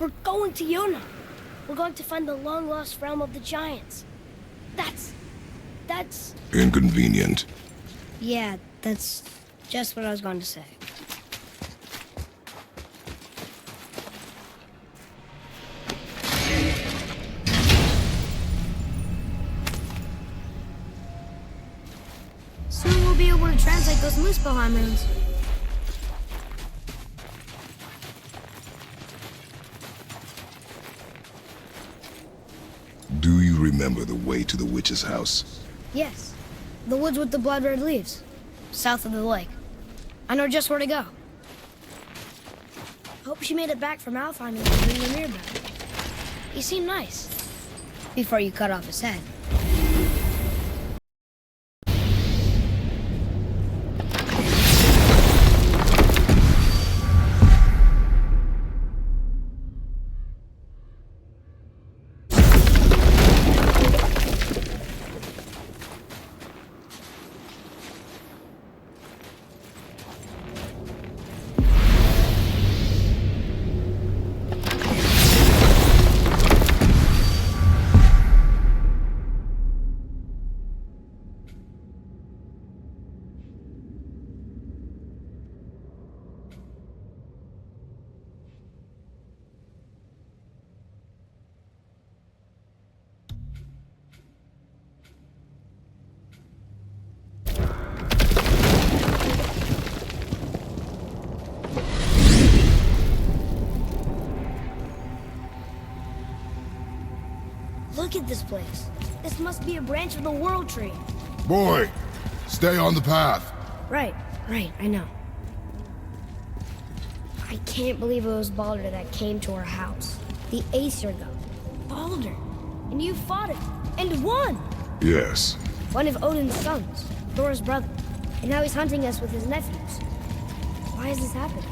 We're going to Yona. We're going to find the long-lost realm of the giants. That's... Inconvenient. Yeah, that's just what I was going to say. Soon we'll be able to translate those Muspelheim runes. Do you remember the way to the witch's house? Yes. The woods with the blood-red leaves. South of the lake. I know just where to go. Hope she made it back from Alfheim and bring the mirror back. He seemed nice. Before you cut off his head. Look at this place. This must be a branch of the World Tree. Boy, stay on the path. Right, I know. I can't believe it was Baldur that came to our house. The Aesir god. Baldur. And you fought him. And won! Yes. One of Odin's sons. Thor's brother. And now he's hunting us with his nephews. Why is this happening?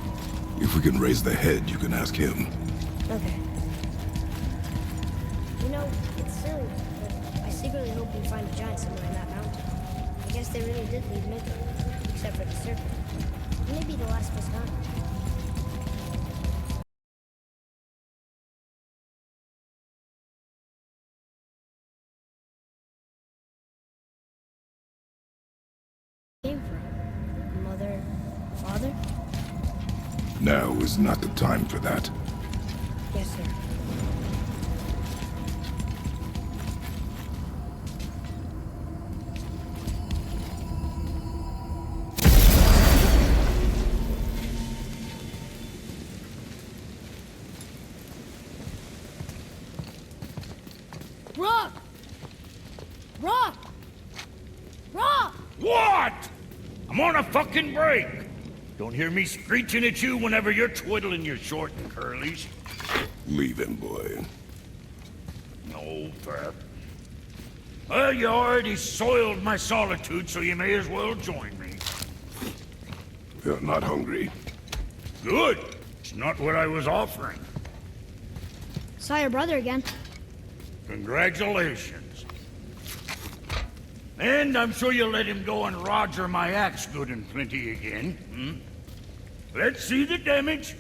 If we can raise the head, you can ask him. Okay. You know, it's silly, but I secretly hope we find a giant somewhere in that mountain. I guess they really did leave Midgard, except for the serpent. Maybe the last was gone. Came from? Mother, father? Now is not the time for that. Yes, sir. Rock! Rock! Rock! What? I'm on a fucking break. Don't hear me screeching at you whenever you're twiddling your short and curlies. Leave him, boy. No, Pep. Well, you already soiled my solitude, so you may as well join me. You're not hungry. Good. It's not what I was offering. Saw your brother again. Congratulations. And I'm sure you'll let him go and roger my axe good and plenty again. Let's see the damage.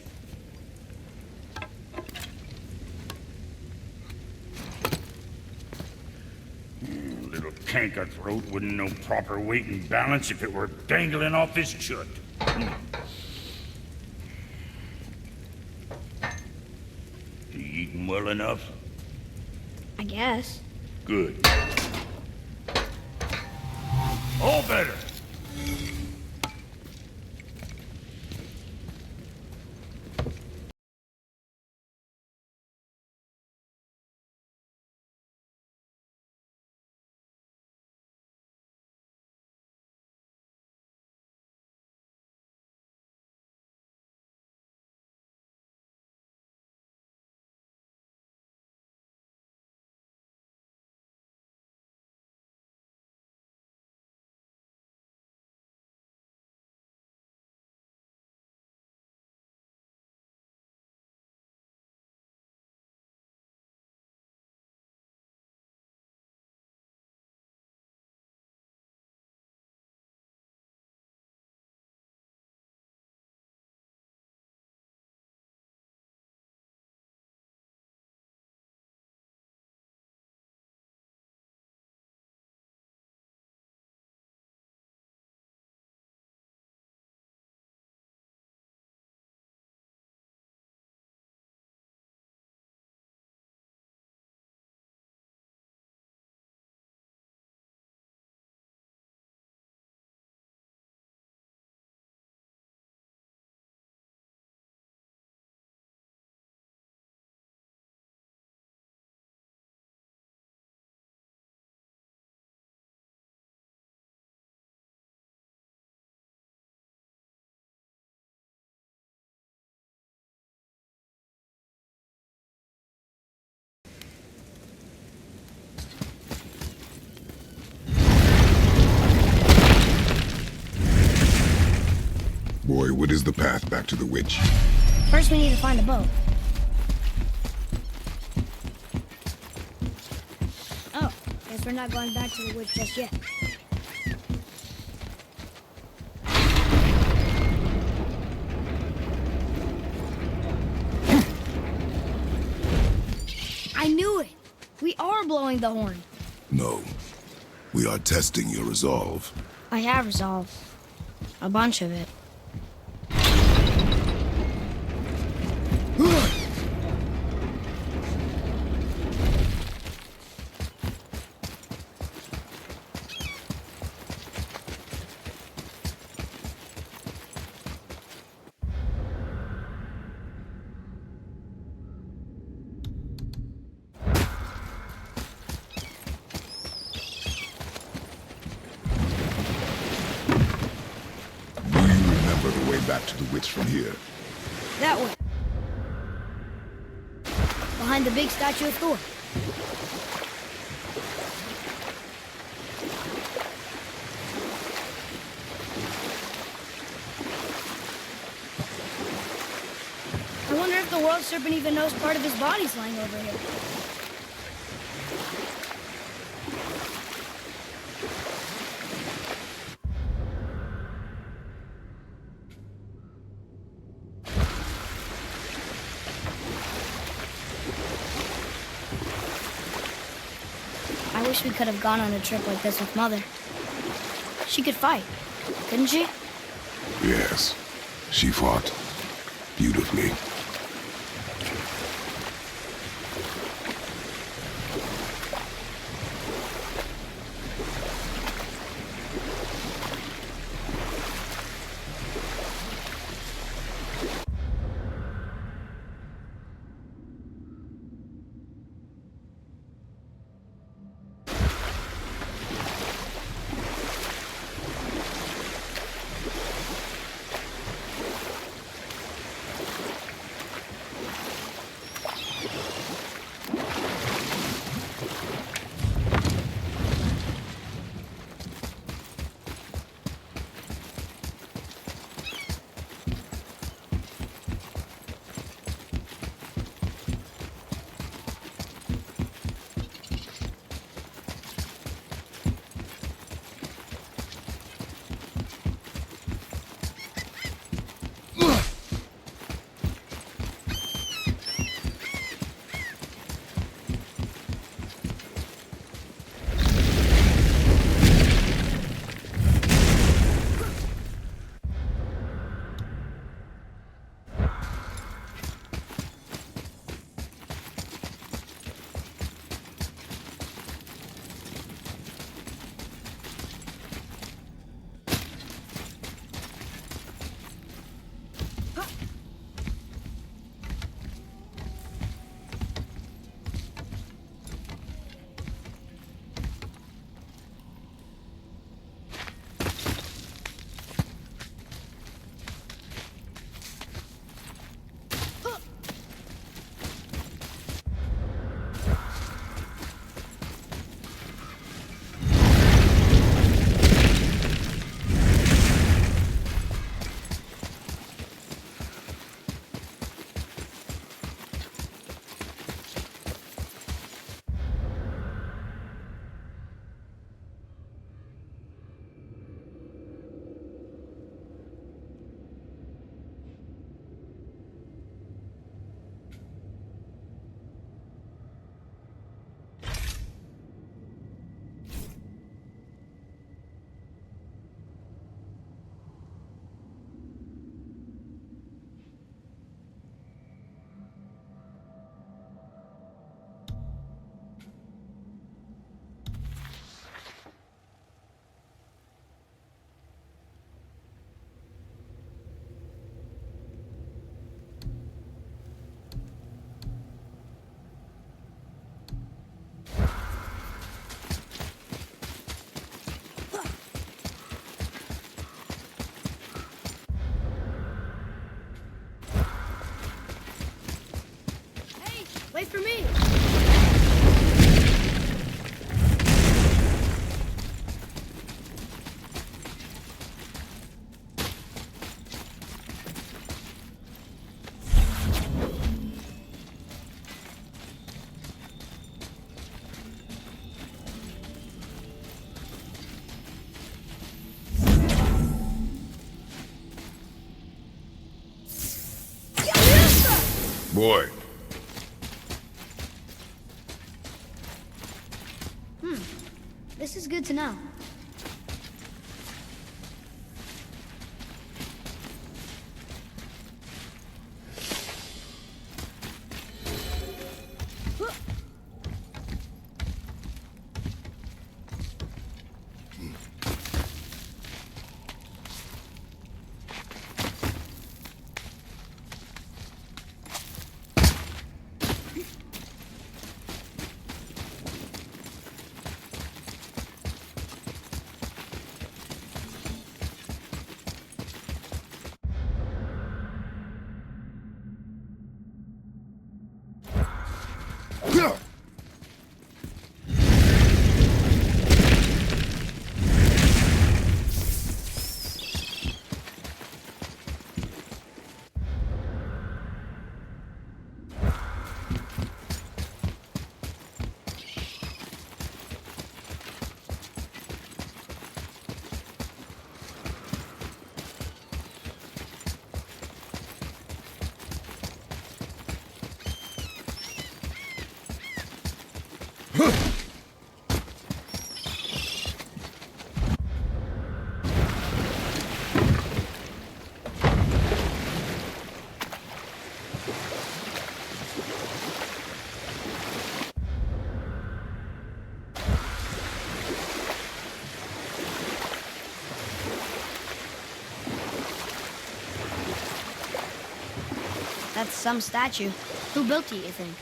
Little canker throat wouldn't know proper weight and balance if it were dangling off his chut. You eating well enough? I guess. Good. All better. Boy, what is the path back to the witch? First, we need to find a boat. Oh, guess we're not going back to the witch just yet. I knew it! We are blowing the horn. No. We are testing your resolve. I have resolve. A bunch of it. Back to the witch from here. That way. Behind the big statue of Thor. I wonder if the world serpent even knows part of his body's lying over here. I wish we could have gone on a trip like this with Mother. She could fight, couldn't she? Yes, she fought beautifully. Wait for me! Boy. This is good to know. That's some statue. Who built it, you think?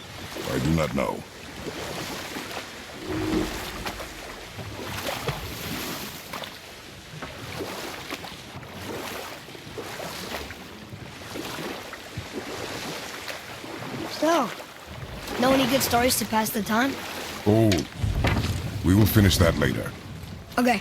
I do not know. So, know any good stories to pass the time? Oh, we will finish that later. Okay.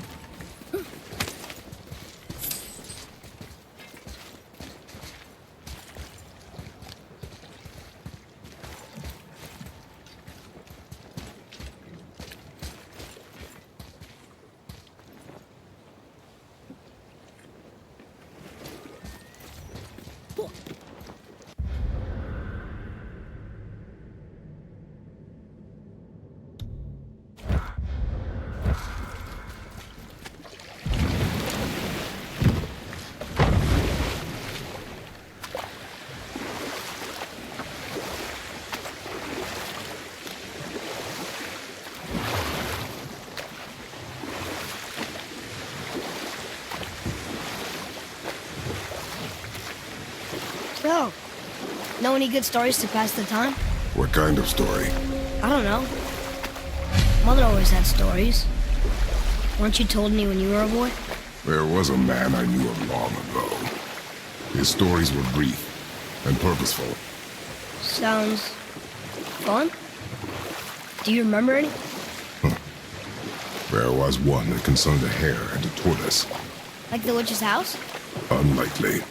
So, know any good stories to pass the time? What kind of story? I don't know. Mother always had stories. Weren't you told any when you were a boy? There was a man I knew of long ago. His stories were brief and purposeful. Sounds fun. Do you remember any? There was one that concerned a hare and a tortoise. Like the witch's house? Unlikely.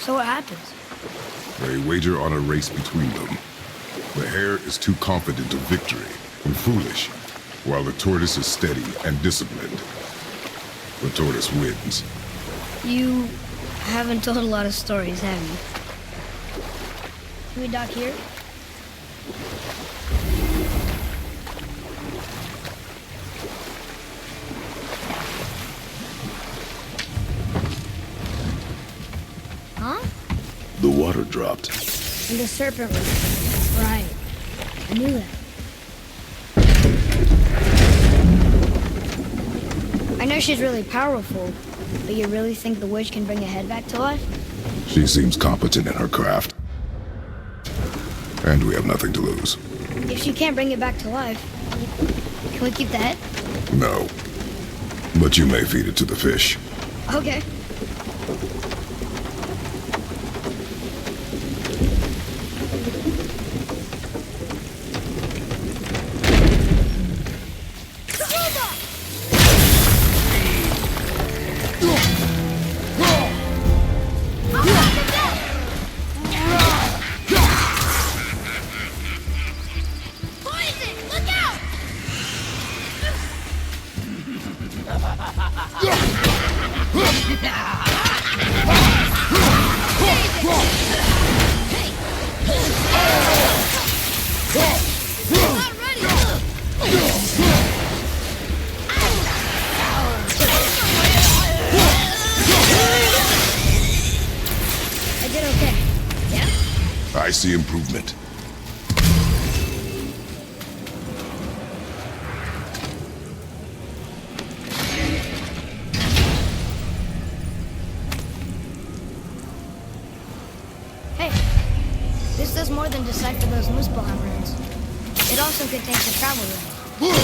So what happens? They wager on a race between them. The hare is too confident of victory and foolish, while the tortoise is steady and disciplined. The tortoise wins. You haven't told a lot of stories, have you? Can we dock here? Huh? The water dropped. And the serpent was right. I knew that. I know she's really powerful, but you really think the witch can bring a head back to life? She seems competent in her craft. And we have nothing to lose. If she can't bring it back to life, can we keep the head? No. But you may feed it to the fish. Okay. I see improvement. Hey, this does more than decipher those Muspelheim runes. It also contains the travel rune.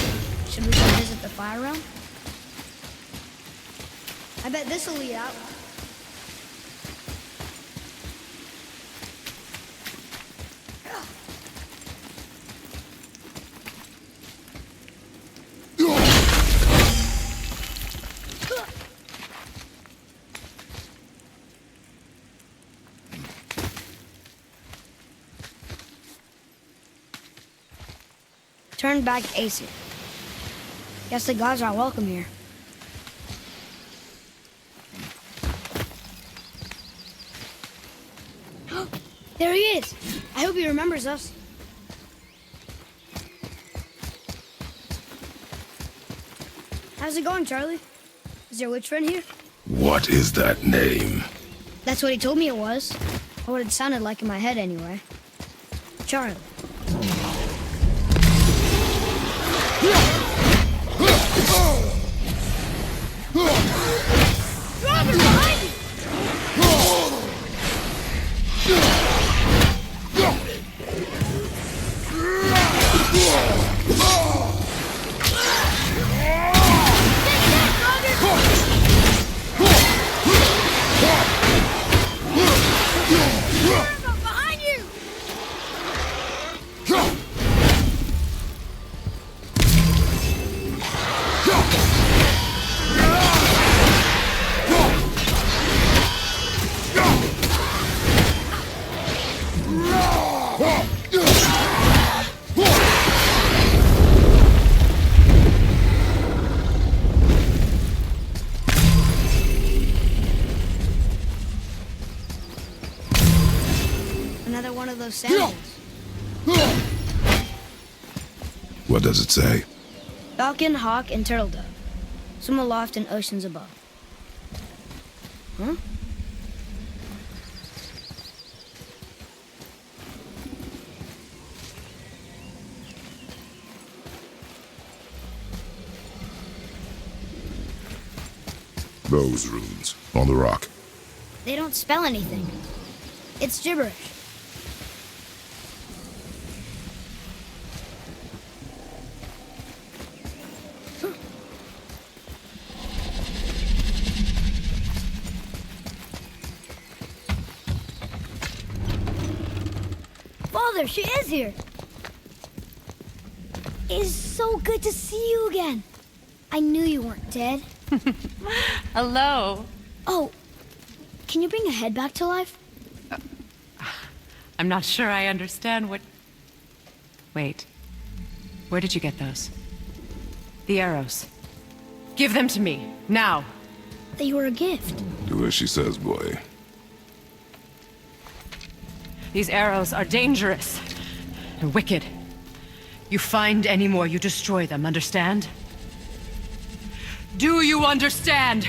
Should we go visit the fire realm? I bet this'll lead out. Turn back Aesir. Guess the gods aren't welcome here. There he is! I hope he remembers us. How's it going, Charlie? Is your witch friend here? What is that name? That's what he told me it was. Or what it sounded like in my head, anyway. Charlie. Robert, behind you! Behind you! Another one of those sandals. What does it say? Falcon, hawk, and turtle dove. Swim aloft in oceans above. Huh? Those runes on the rock. They don't spell anything. It's gibberish. Father, she is here. It is so good to see you again. I knew you weren't dead. Hello. Oh, can you bring a head back to life? I'm not sure I understand what... Wait. Where did you get those? The arrows. Give them to me, now. They were a gift. Do as she says, boy. These arrows are dangerous and wicked. You find any more, you destroy them, understand? Do you understand?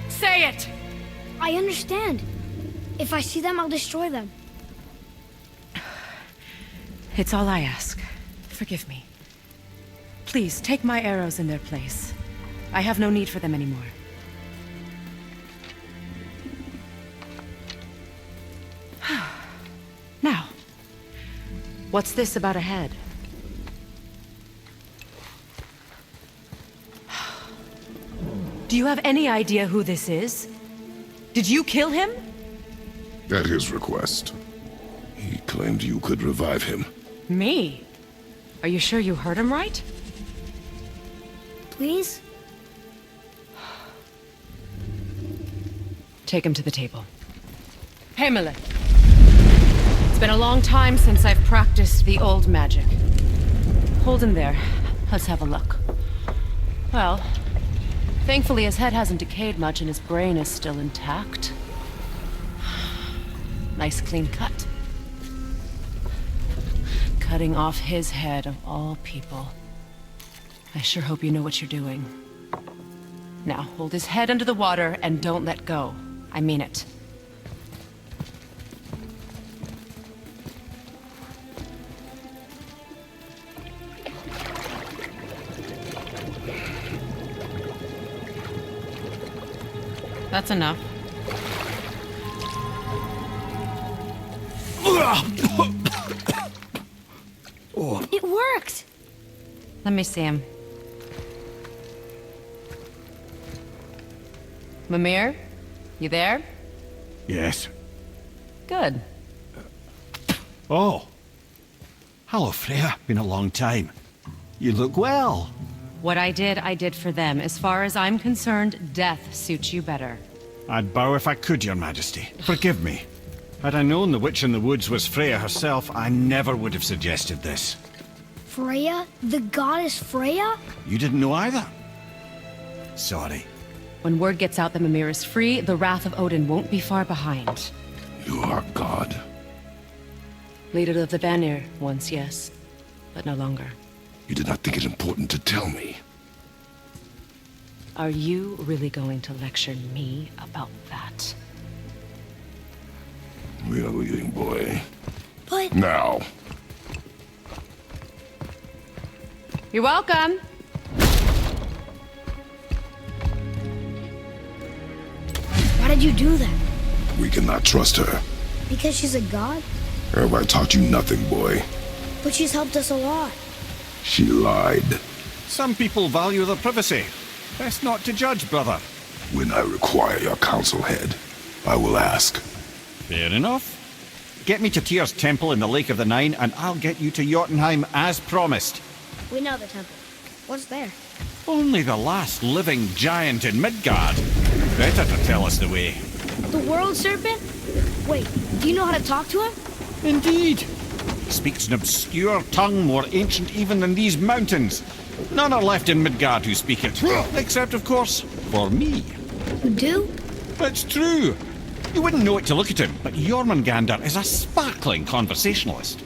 Say it! I understand. If I see them, I'll destroy them. It's all I ask. Forgive me. Please, take my arrows in their place. I have no need for them anymore. Now, what's this about a head? Do you have any idea who this is? Did you kill him? At his request. He claimed you could revive him. Me? Are you sure you heard him right? Please? Take him to the table. Hamlet. It's been a long time since I've practiced the old magic. Hold him there. Let's have a look. Well, thankfully his head hasn't decayed much and his brain is still intact. Nice clean cut. Cutting off his head of all people. I sure hope you know what you're doing. Now, hold his head under the water and don't let go. I mean it. That's enough. It worked! Let me see him. Mimir? You there? Yes. Good. Oh. Hello, Freya. Been a long time. You look well. What I did for them. As far as I'm concerned, death suits you better. I'd bow if I could, Your Majesty. Forgive me. Had I known the witch in the woods was Freya herself, I never would have suggested this. Freya? The goddess Freya? You didn't know either? Sorry. When word gets out that Mimir is free, the wrath of Odin won't be far behind. You are God. Leader of the Vanir, once yes, but no longer. You did not think it important to tell me. Are you really going to lecture me about that? We are leaving, boy. But... Now. You're welcome. Why did you do that? We cannot trust her. Because she's a god? Have I taught you nothing, boy? But she's helped us a lot. She lied. Some people value their privacy. Best not to judge, brother. When I require your counsel, head, I will ask. Fair enough. Get me to Tyr's temple in the Lake of the Nine, and I'll get you to Jotunheim as promised. We know the temple. What's there? Only the last living giant in Midgard. Better to tell us the way. The world serpent? Wait, do you know how to talk to him? Indeed. He speaks an obscure tongue more ancient even than these mountains. None are left in Midgard who speak it. Except, of course, for me. You do? It's true. You wouldn't know it to look at him, but Jormungandr is a sparkling conversationalist.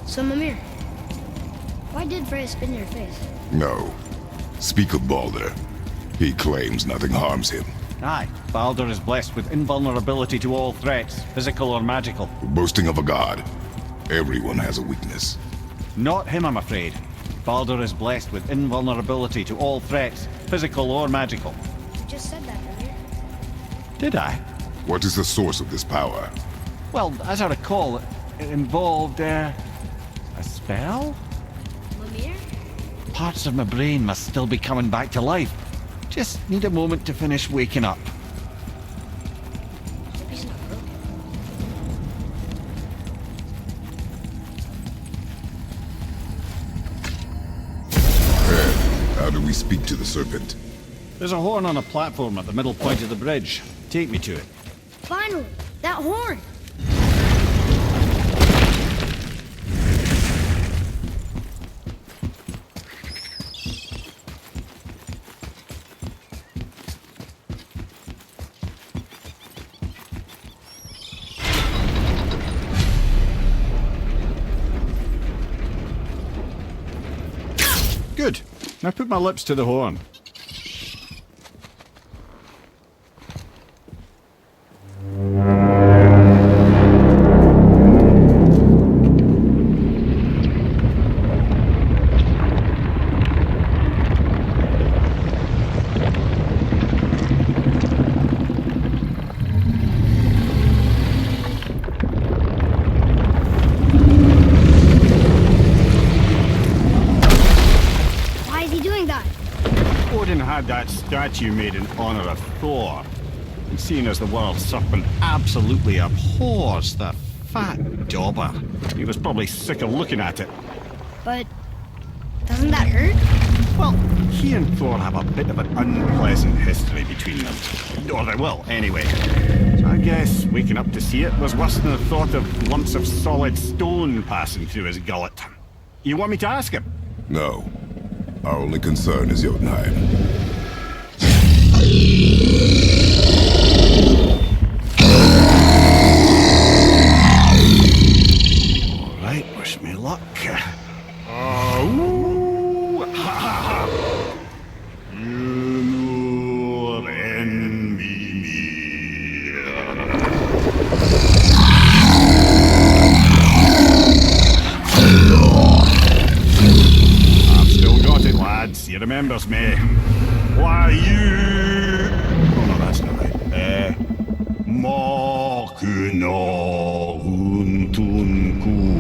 So, Mimir, why did Freya spit in your face? No. Speak of Baldur. He claims nothing harms him. Aye, Baldur is blessed with invulnerability to all threats, physical or magical. Boasting of a god. Everyone has a weakness. Not him, I'm afraid. Baldur is blessed with invulnerability to all threats, physical or magical. You just said that, Mimir. Did I? What is the source of this power? Well, as I recall, it involved, a spell? Mimir? Parts of my brain must still be coming back to life. Just need a moment to finish waking up. Hope he's not broken. How do we speak to the serpent? There's a horn on a platform at the middle point of the bridge. Take me to it. Finally! That horn! Good. Now put my lips to the horn. Why is he doing that? Odin had that statue made in honor of Thor. And seeing as the world serpent absolutely abhors the fat dauber, he was probably sick of looking at it. But doesn't that hurt? Well, he and Thor have a bit of an unpleasant history between them. Or they will, anyway. So I guess waking up to see it was worse than the thought of lumps of solid stone passing through his gullet. You want me to ask him? No. Our only concern is Jotunheim. All right, wish me luck. Oh, ha ha ha! You envy me. I've still got it, lads. He remembers me. Why you? Oh no, that's not right. Makuna huntun kun.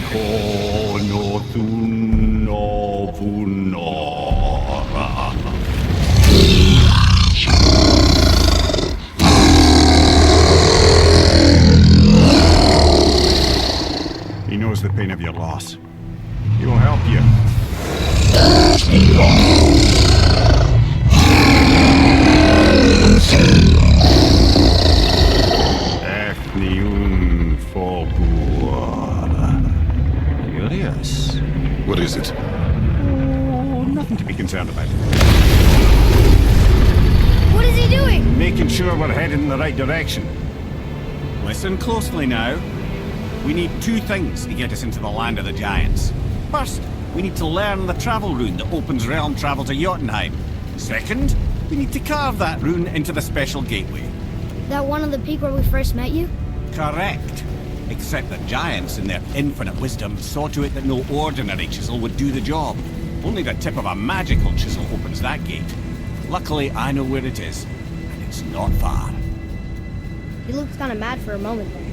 Kono tunno punora. He knows the pain of your loss. He will help you. Efniun Fogur. Curious. What is it? Oh, nothing to be concerned about. What is he doing? Making sure we're headed in the right direction. Listen closely now. We need two things to get us into the land of the giants. First, we need to learn the travel rune that opens realm travel to Jotunheim. Second, we need to carve that rune into the special gateway. That one on the peak where we first met you? Correct. Except that giants, in their infinite wisdom, saw to it that no ordinary chisel would do the job. Only the tip of a magical chisel opens that gate. Luckily, I know where it is, and it's not far. He looked kind of mad for a moment there.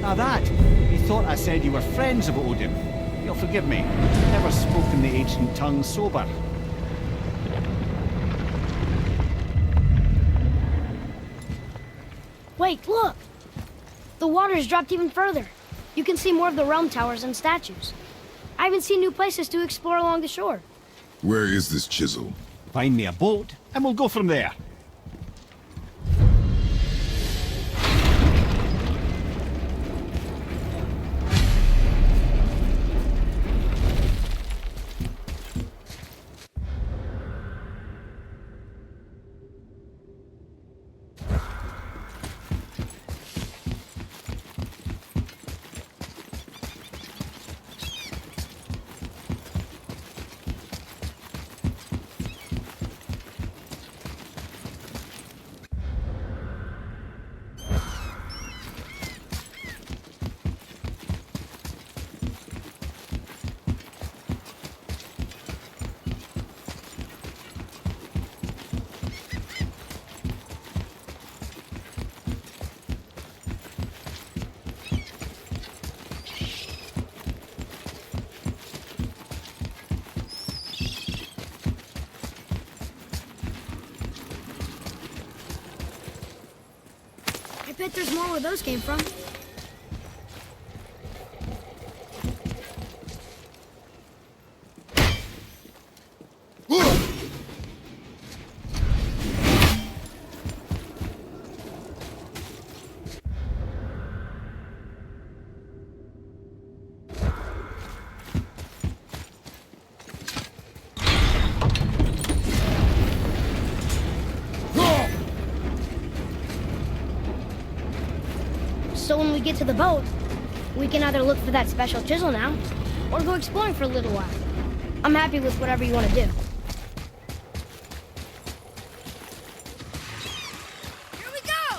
Now that, he thought I said you were friends of Odin. You'll forgive me. I've never spoken the ancient tongue sober. Wait, look! The water's dropped even further. You can see more of the realm towers and statues. I even see new places to explore along the shore. Where is this chisel? Find me a boat, and we'll go from there. I bet there's more where those came from. So when we get to the boat, we can either look for that special chisel now, or go exploring for a little while. I'm happy with whatever you want to do. Here we go!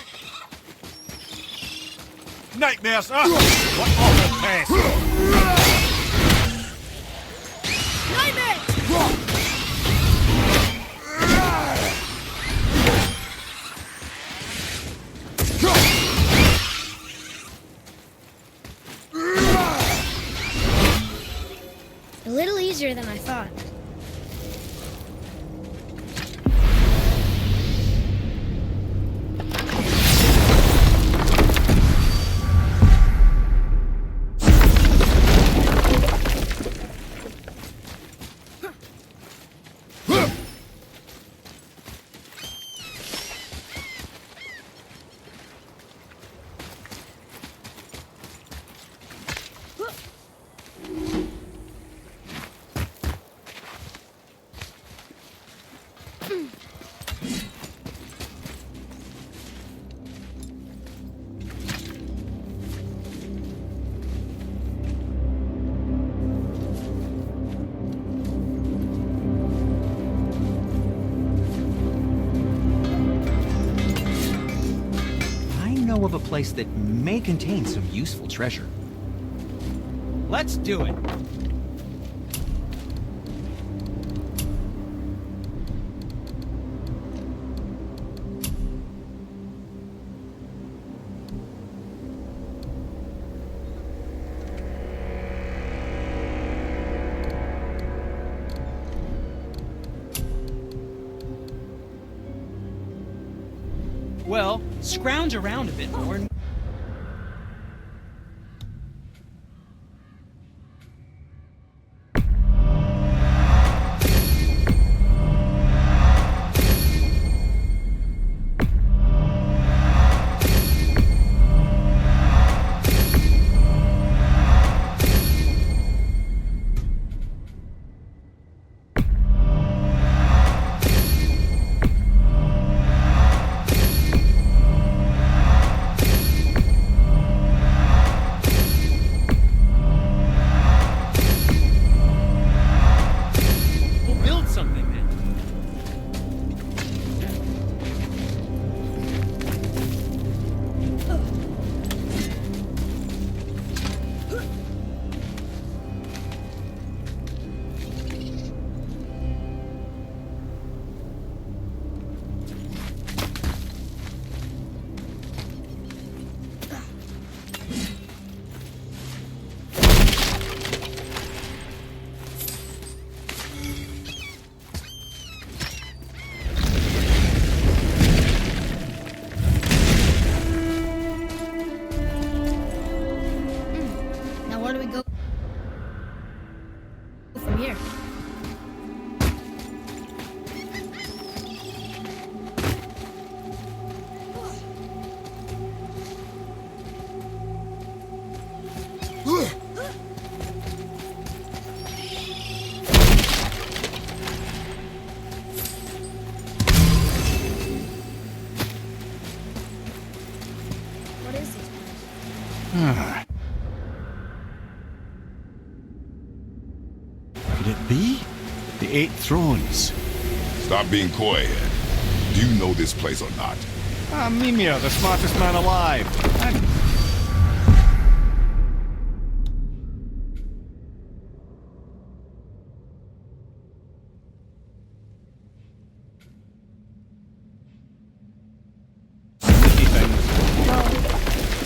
Nightmares! What awful pest! Nightmare! A little easier than I thought. know of a place that may contain some useful treasure. Let's do it! Well, scrounge around a bit more and... Could it be? The 8 Thrones. Stop being coy, Ed. Do you know this place or not? Mimir, the smartest man alive.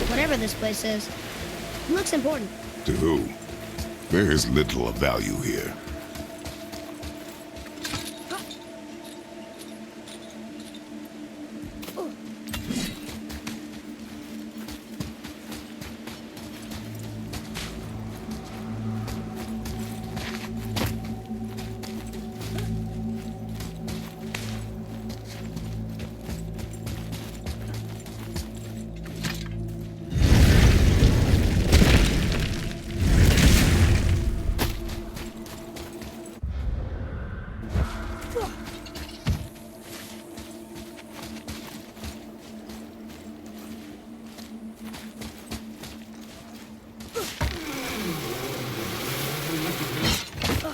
Whatever this place is, it looks important. To who? There is little of value here.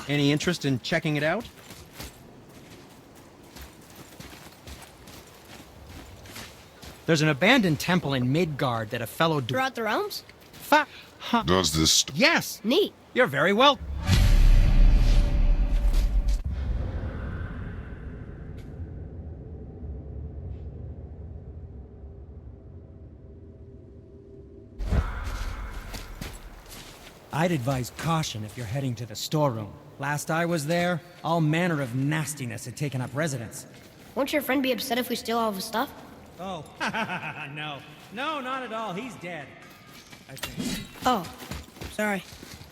Any interest in checking it out? There's an abandoned temple in Midgard that a fellow... Throughout the realms? Does this... Yes! Neat. You're very well... I'd advise caution if you're heading to the storeroom. Last I was there, all manner of nastiness had taken up residence. Won't your friend be upset if we steal all of his stuff? Oh, no. No, not at all. He's dead. I think. Oh, sorry.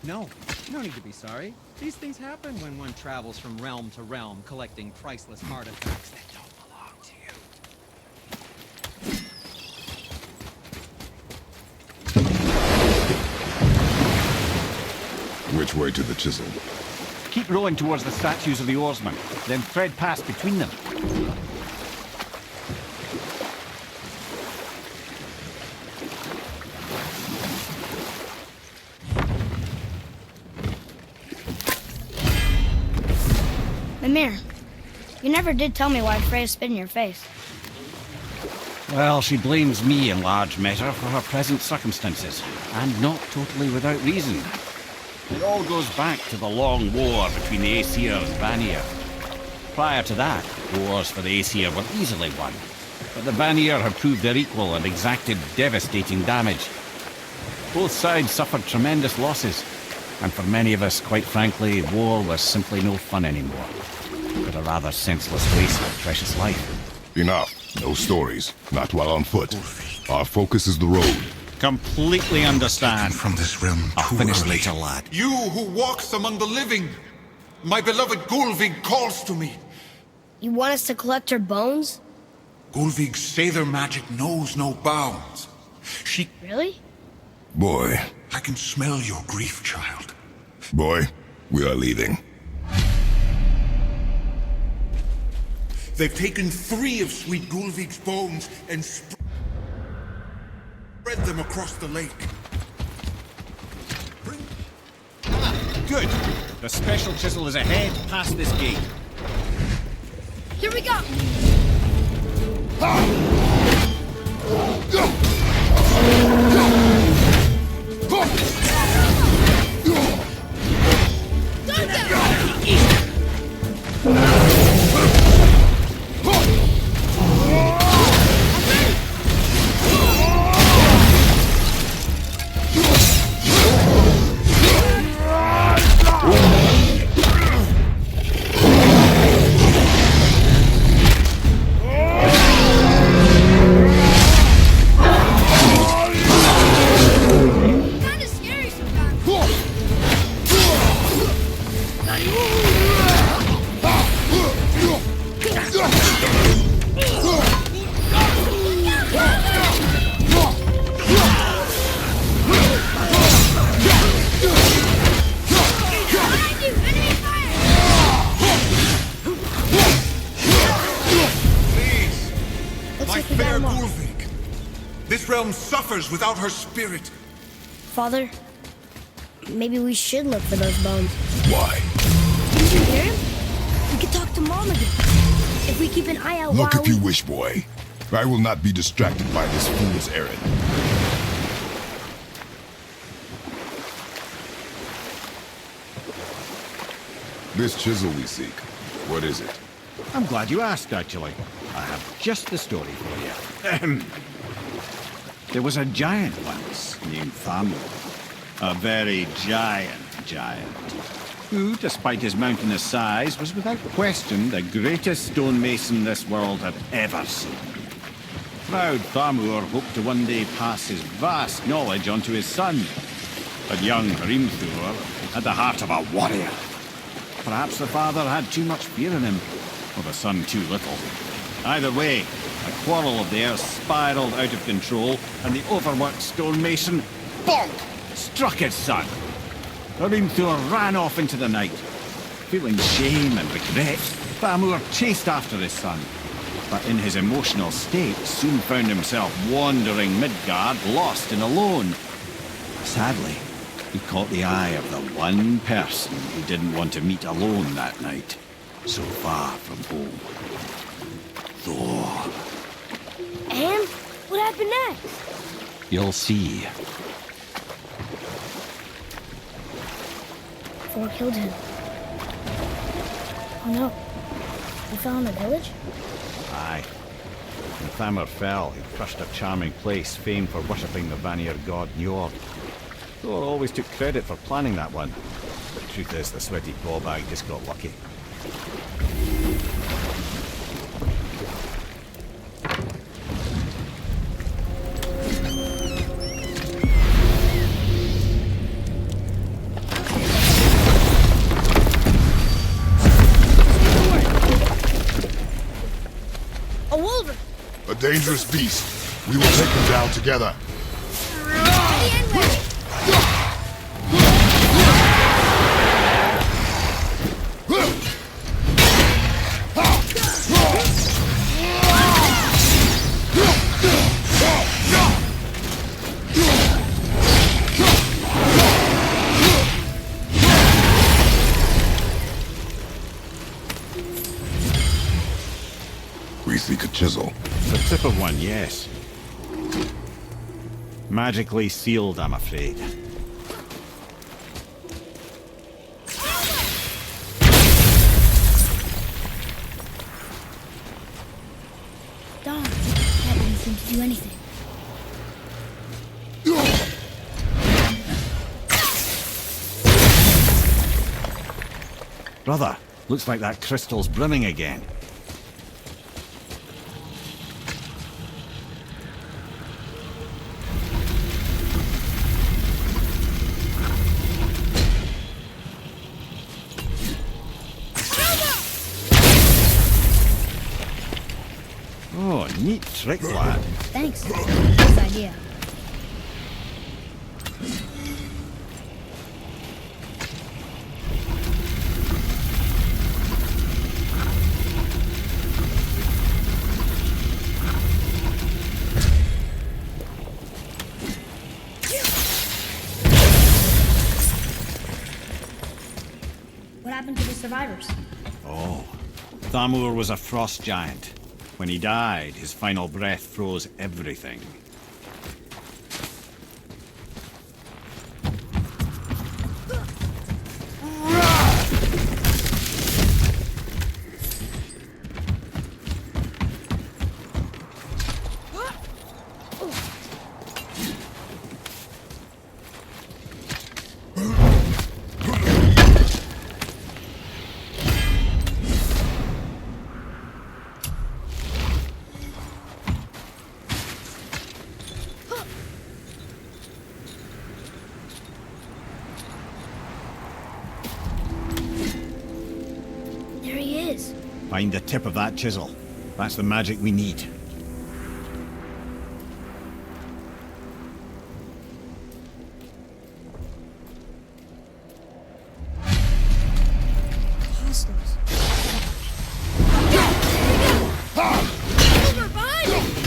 No, you don't need to be sorry. These things happen when one travels from realm to realm, collecting priceless artifacts that don't belong to you. Which way to the chisel? Keep rowing towards the statues of the oarsmen, then thread past between them. Mimir, you never did tell me why Freya spit in your face. Well, she blames me in large measure for her present circumstances, and not totally without reason. It all goes back to the long war between the Aesir and Vanir. Prior to that, wars for the Aesir were easily won, but the Vanir had proved their equal and exacted devastating damage. Both sides suffered tremendous losses, and for many of us, quite frankly, war was simply no fun anymore, but a rather senseless waste of precious life. Enough. No stories. Not while on foot. Our focus is the road. Completely understand. From this realm I'll too finish early. later, lad. You who walks among the living, my beloved Gulvig calls to me. You want us to collect her bones? Gulvig's Sather magic knows no bounds. She... Really? Boy. I can smell your grief, child. Boy, we are leaving. They've taken 3 of sweet Gulvig's bones and spread them across the lake. Good. The special chisel is ahead, past this gate. Here we go! This realm suffers without her spirit. Father, maybe we should look for those bones. Why? Did you hear him? We could talk to Mom again. If we keep an eye out Look while if you wish, boy. I will not be distracted by this fool's errand. This chisel we seek, what is it? I'm glad you asked, actually. I have just the story for you. There was a giant once named Thamur. A very giant, who, despite his mountainous size, was without question the greatest stonemason this world had ever seen. Proud Thamur hoped to one day pass his vast knowledge on to his son. But young Hrimthur had the heart of a warrior. Perhaps the father had too much fear in him, or the son too little. Either way, a quarrel of theirs spiraled out of control, and the overworked stonemason, bonk, struck his son. Hrimthur ran off into the night. Feeling shame and regret, Thamur chased after his son, but in his emotional state soon found himself wandering Midgard, lost and alone. Sadly, he caught the eye of the one person he didn't want to meet alone that night, so far from home. Thor. And what happened next? You'll see. Thor killed him. Oh no. He fell in the village? Aye. When Thamur fell, he crushed a charming place famed for worshipping the Vanir god Njord. Thor always took credit for planning that one. But the truth is, the sweaty ballbag just got lucky. A wolverine! A dangerous beast. We will take him down together. We we seek a chisel. The tip of one, yes. Magically sealed, I'm afraid. Darn, that didn't seem to do anything. Brother, looks like that crystal's brimming again. Oh, neat trick, lad. Thanks. Good idea. What happened to the survivors? Oh, Thamur was a frost giant. When he died, his final breath froze everything. There he is. Find the tip of that chisel. That's the magic we need. Hostiles. Over, behind him!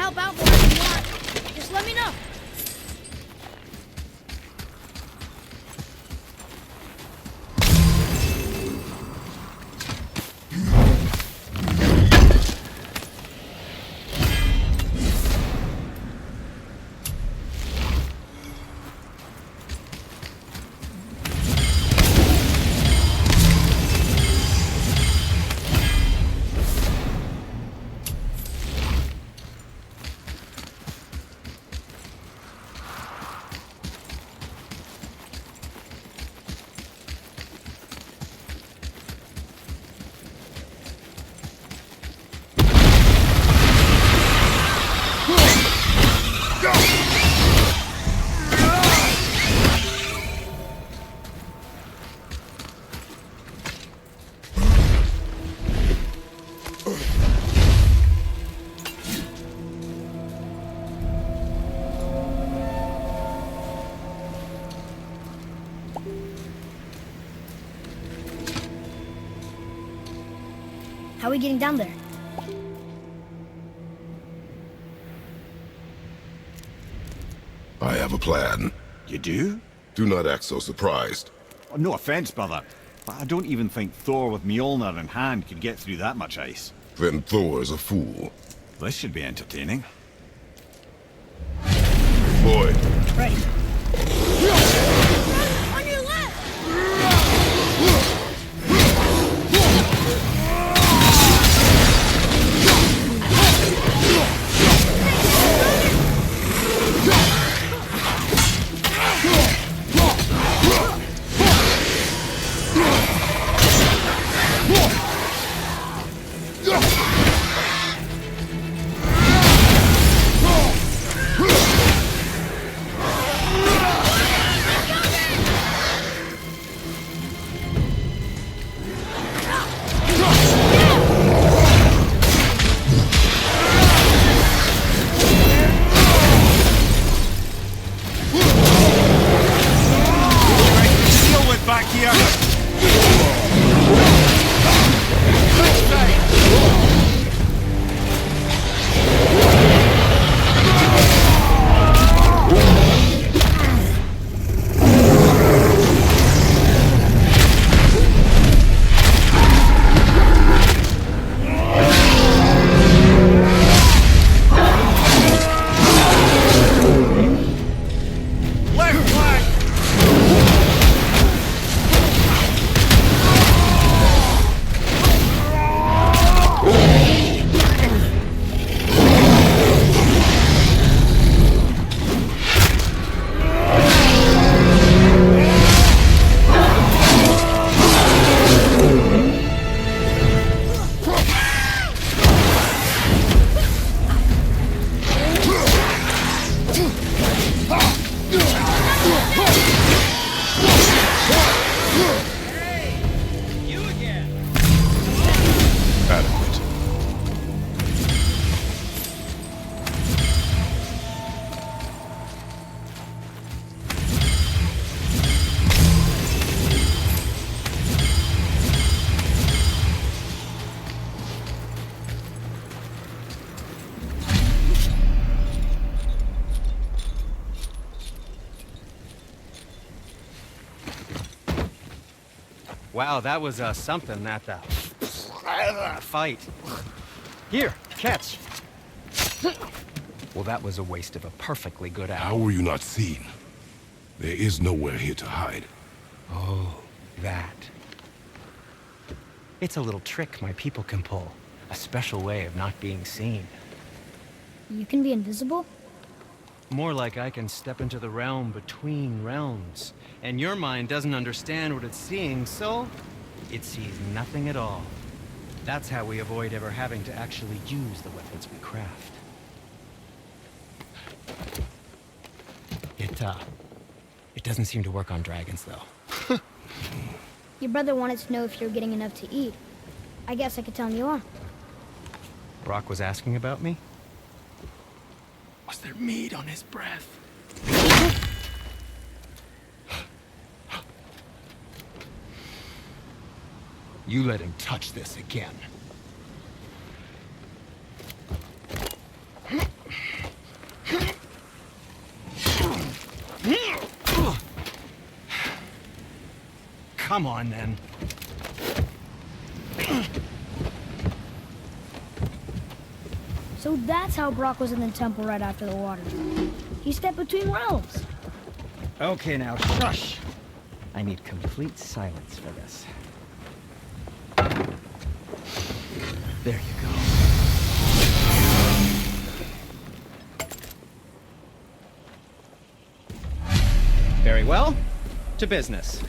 help out with what you want. Just let me know. How are we getting down there? I have a plan. You do? Do not act so surprised. Oh, no offense, brother, but I don't even think Thor with Mjolnir in hand could get through that much ice. Then Thor is a fool. This should be entertaining. Boy, Ready. On your left! Deal with back here! Left flank! You again! adequate. Wow, that was something, that fight. Here, catch. Well, that was a waste of a perfectly good hour. How were you not seen? There is nowhere here to hide. Oh, that. It's a little trick my people can pull. A special way of not being seen. You can be invisible? More like I can step into the realm between realms. And your mind doesn't understand what it's seeing, so it sees nothing at all. That's how we avoid ever having to actually use the weapons we craft. It doesn't seem to work on dragons, though. Your brother wanted to know if you're getting enough to eat. I guess I could tell him you are. Brock was asking about me? Was there meat on his breath? You let him touch this again. Come on, then. So that's how Brock was in the temple right after the water. He stepped between realms. Okay, now, shush. I need complete silence for this. There you go. Very well. To business.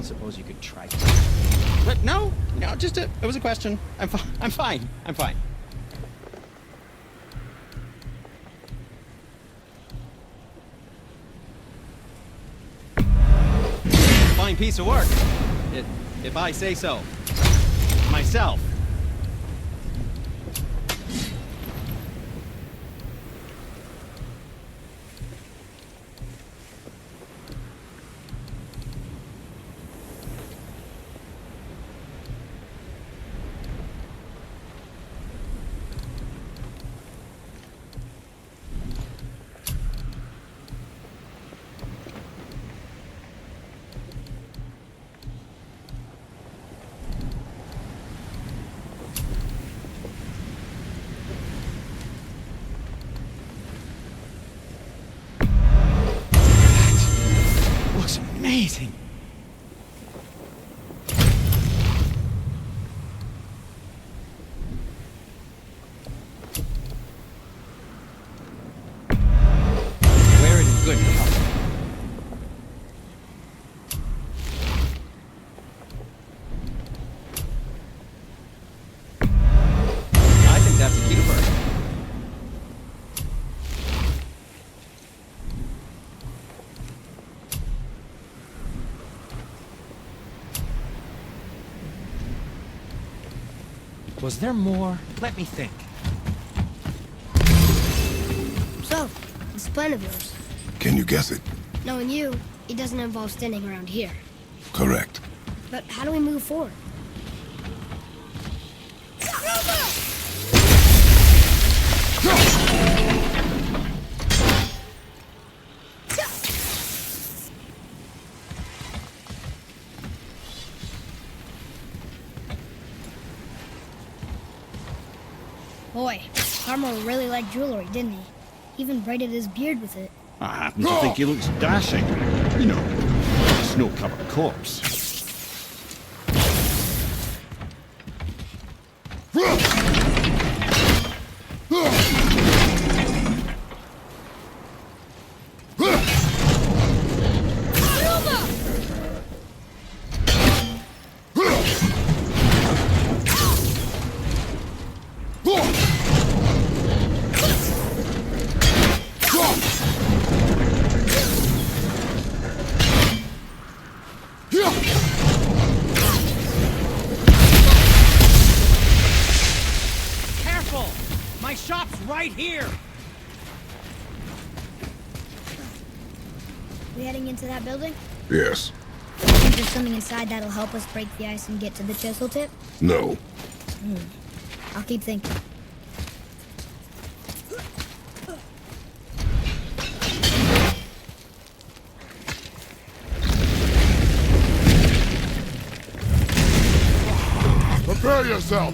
Suppose you could try. But no, just it was a question. I'm fine. fine piece of work. If I say so. Myself. Amazing. Wear it in good health. I think that's a keeper. Was there more? Let me think. So, this plan of yours. Can you guess it? Knowing you, it doesn't involve standing around here. Correct. But how do we move forward? Boy, Thamur really liked jewelry, didn't he? Even braided his beard with it. I happen to think he looks dashing. You know, a snow-covered corpse. Careful! My shop's right here! We heading into that building? Yes. Think there's something inside that'll help us break the ice and get to the chisel tip? No. I'll keep thinking. Prepare yourself!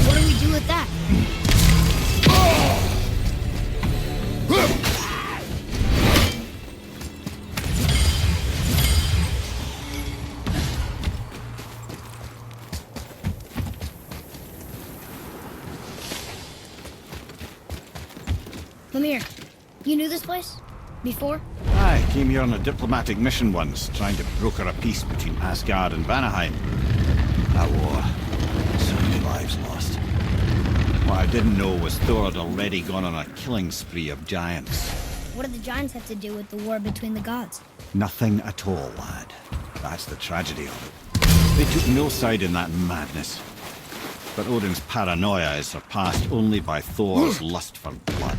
What do we do with that? Come here. You knew this place? Before? I came here on a diplomatic mission once, trying to broker a peace between Asgard and Vanaheim. That war. So many lives lost. What I didn't know was Thor had already gone on a killing spree of giants. What do the giants have to do with the war between the gods? Nothing at all, lad. That's the tragedy of it. They took no side in that madness. But Odin's paranoia is surpassed only by Thor's lust for blood.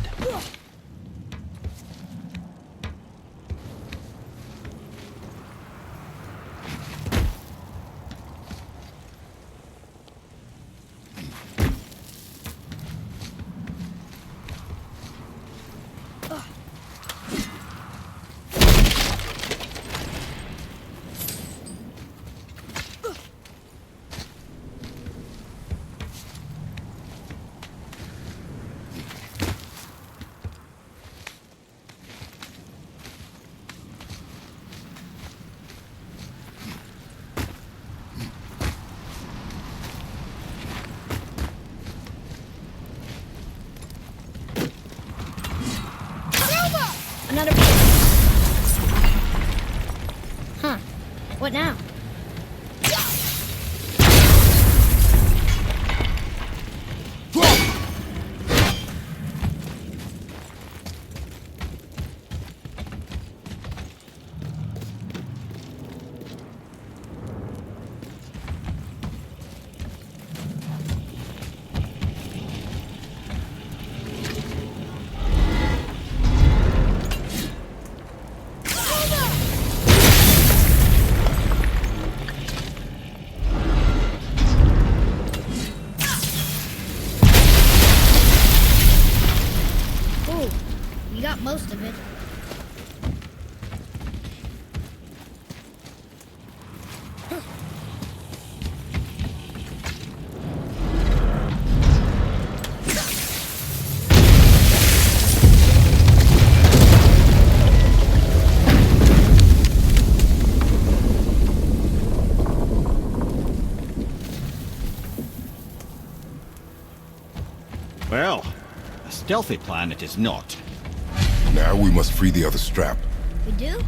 Another... Huh. What now? Most of it. Well, a stealthy plan it is not. Now we must free the other strap. We do?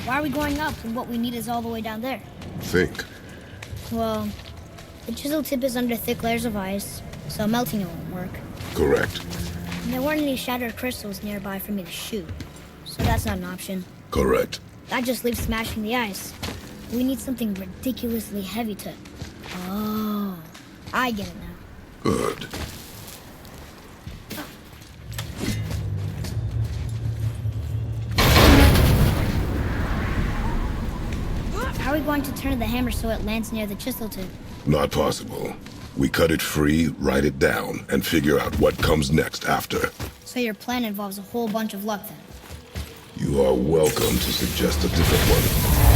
Why are we going up when what we need is all the way down there? Think. Well, the chisel tip is under thick layers of ice, so melting it won't work. Correct. And there weren't any shattered crystals nearby for me to shoot, so that's not an option. Correct. That just leaves smashing the ice. We need something ridiculously heavy to... Oh, I get it now. Good. How are we going to turn the hammer so it lands near the chisel tip? Not possible. We cut it free, write it down, and figure out what comes next after. So your plan involves a whole bunch of luck then? You are welcome to suggest a different one.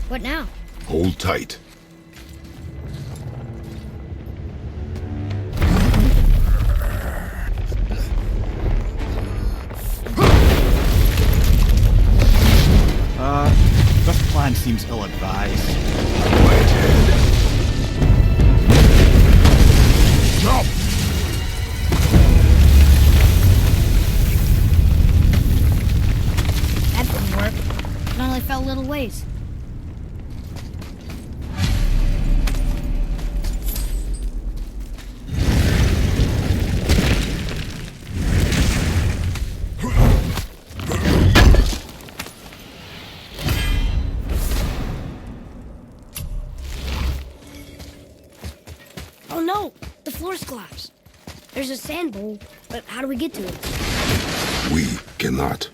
What now? Hold tight. This plan seems ill-advised. Quiet head. Jump! That didn't work. It only fell a little ways. Oh no! The floor's collapsed. There's a sand bowl, but how do we get to it? We cannot.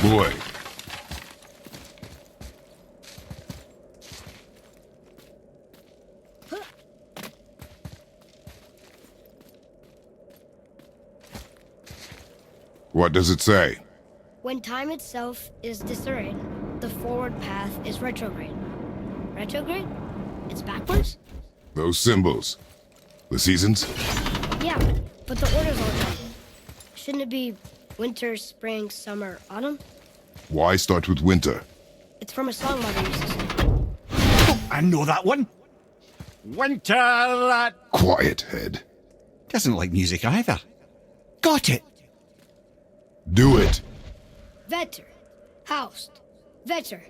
Boy. What does it say? When time itself is disarrayed, the forward path is retrograde. Retrograde? It's backwards? Those symbols. The seasons? Yeah, but the order's all wrong. Shouldn't it be winter, spring, summer, autumn? Why start with winter? It's from a song Mother used to sing. I know that one. Winter that... Quiet, head. Doesn't like music either. Got it. Do it. Vetter, Haust, Vetter,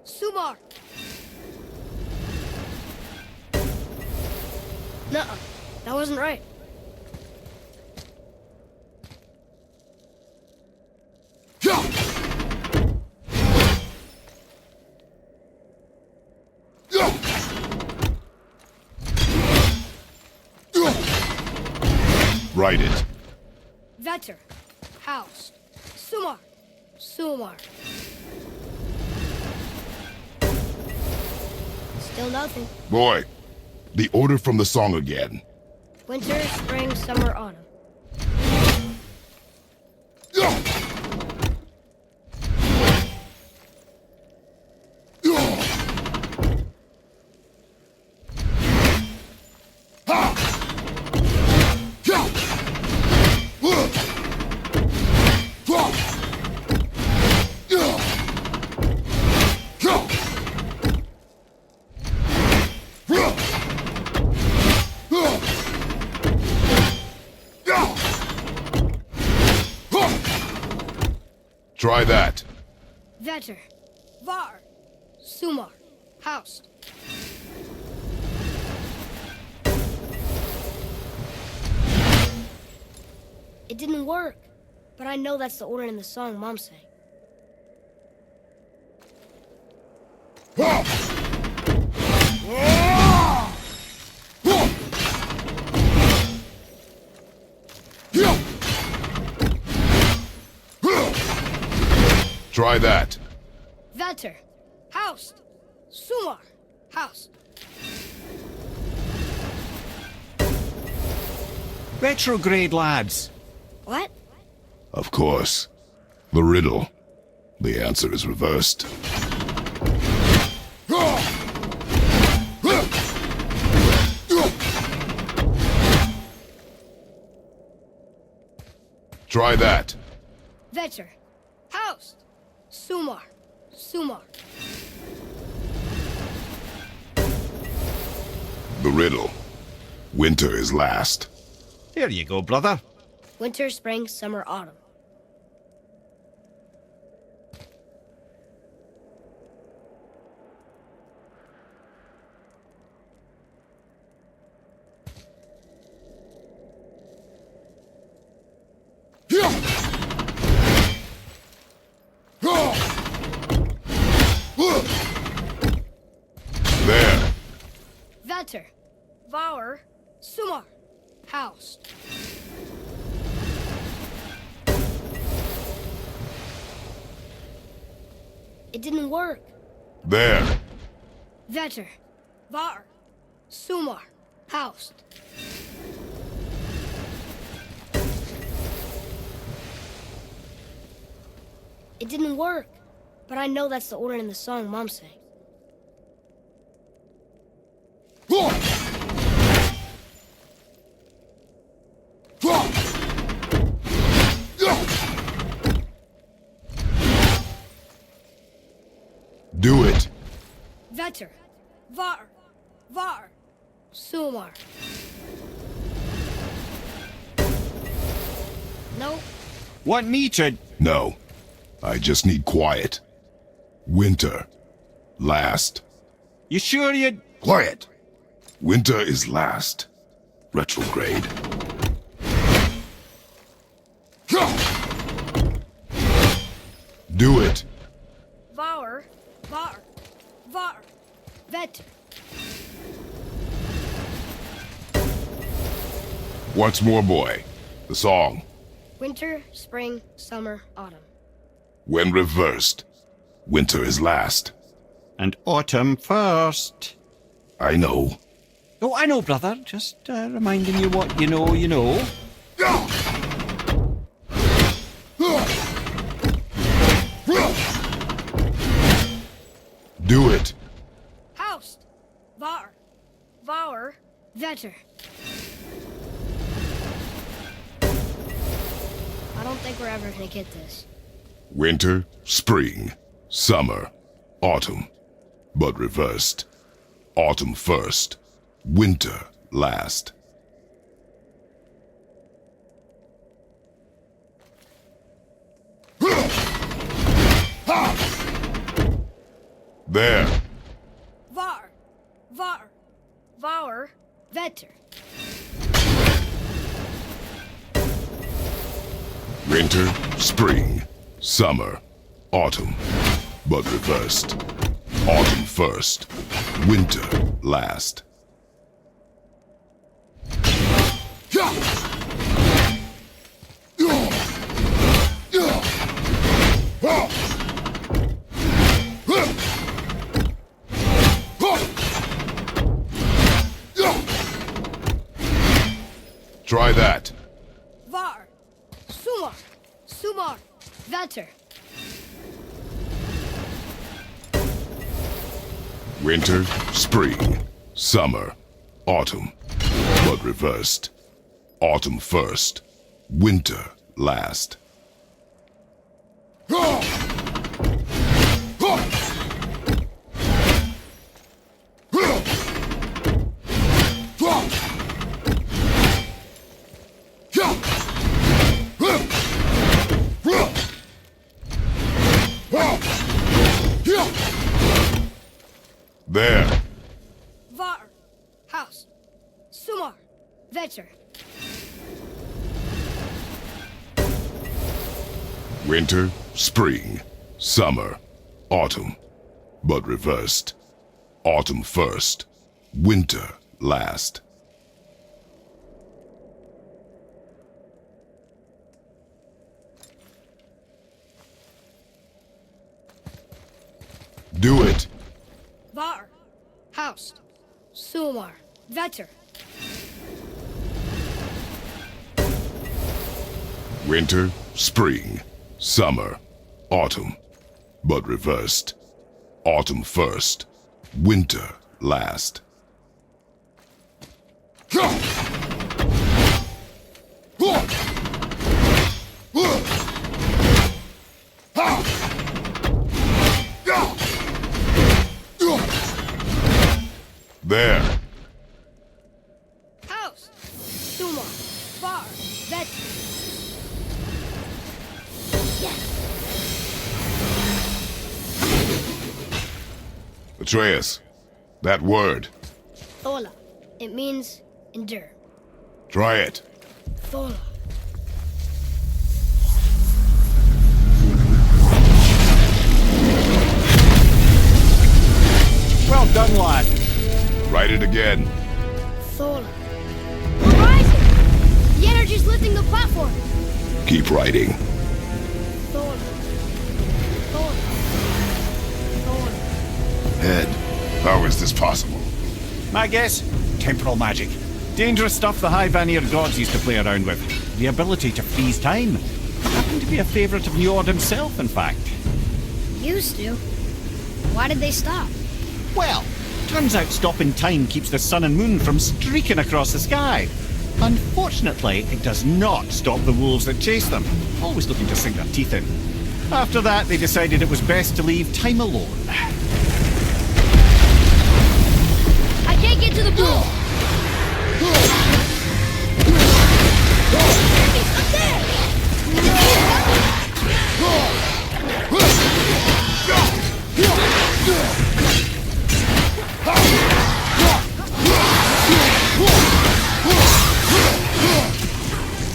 Sumar. Nuh-uh, that wasn't right. Write it. Vetter, Haust, Sumar, Sumar. Still nothing. Boy, the order from the song again. Winter, spring, summer, autumn. Try that. Vetter, Var, Sumar, Haust. It didn't work, but I know that's the order in the song Mom sang. Try that. Vetter, Haust, Sumar, Haust. Retrograde, lads. What? Of course. The riddle. The answer is reversed. Try that. Vetter, Haust, Sumar, Sumar. The riddle. Winter is last. There you go, brother. Winter, spring, summer, autumn. There. Vetter, Var, Sumar, Haust. It didn't work. There. Vetter, Var, Sumar, Haust. It didn't work, but I know that's the order in the song Mom sang. Do it. Vetter, Var, Var, Sumar. No, Want me to... No. I just need quiet. Winter. Last. You sure you... Quiet. Winter is last. Retrograde. Do it. Var, Var, Var, Vetter. Once more, boy. The song. Winter, spring, summer, autumn. When reversed, winter is last. And autumn first. I know. Oh, I know, brother. Just reminding you what you know, you know. Do it. Haust, var, vauer, vetter. I don't think we're ever gonna get this. Winter, spring, summer, autumn. But reversed. Autumn first, winter last. There. Var, vauer, vetter. Winter, spring, summer, autumn. But reversed. Autumn first, winter last. Try that. Var, sumar, vetter. Winter, spring, summer, autumn. But reversed. Autumn first, winter last. There. Var, haust, sumar, vetter. Winter, spring, summer, autumn. But reversed. Autumn first, winter last. Do it. Var, haust, sumar, vetter. Winter, spring, summer, autumn. But reversed. Autumn first, winter last. There. Haust, sumar, var, vetter. Atreus, that word. Thola. It means endure. Try it. Thola. Well done, lad. Write it again. Thola. We're rising! The energy's lifting the platform. Keep writing. Thola. Thola. Thola. Ed, how is this possible? My guess? Temporal magic. Dangerous stuff the High Vanir gods used to play around with. The ability to freeze time. Happened to be a favourite of Njord himself, in fact. Used to. Why did they stop? Well, turns out stopping time keeps the sun and moon from streaking across the sky. Unfortunately, it does not stop the wolves that chase them, always looking to sink their teeth in. After that, they decided it was best to leave time alone. I can't get to the pool! It's up there!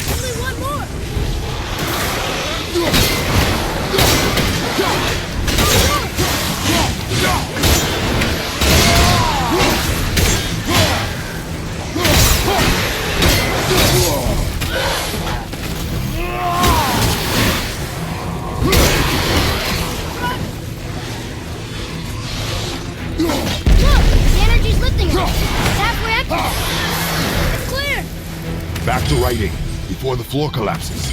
Only one more! Back to writing, before the floor collapses.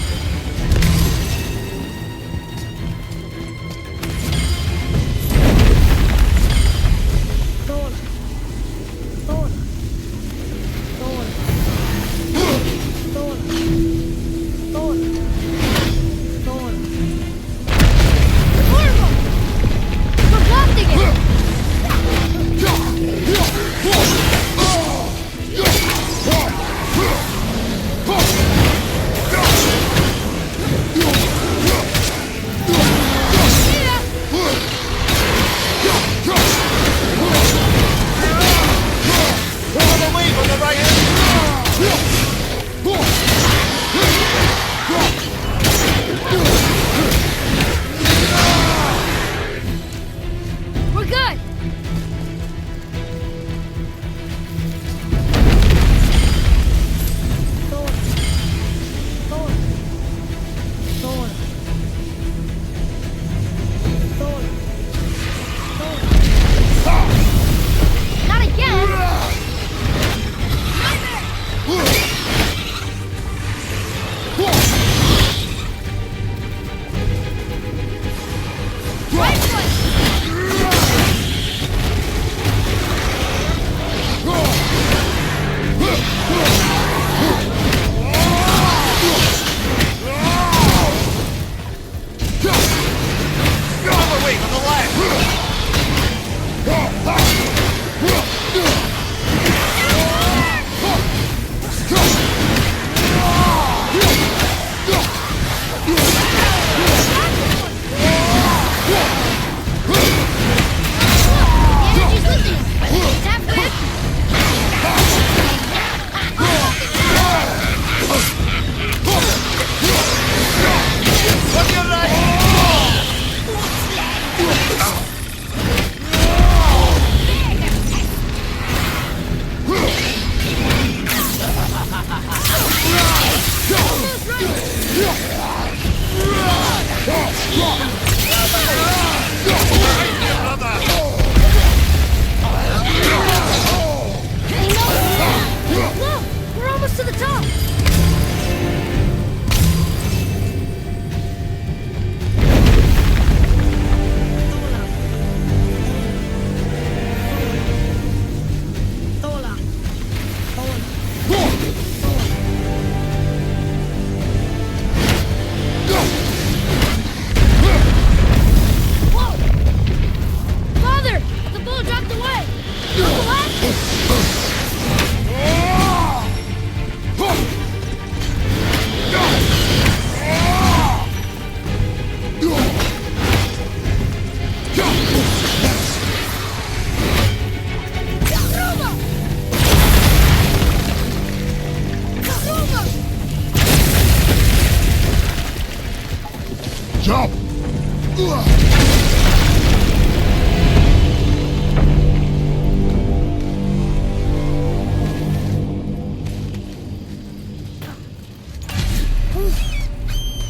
Jump!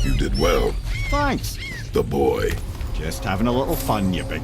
You did well. Thanks. The boy. Just having a little fun, you big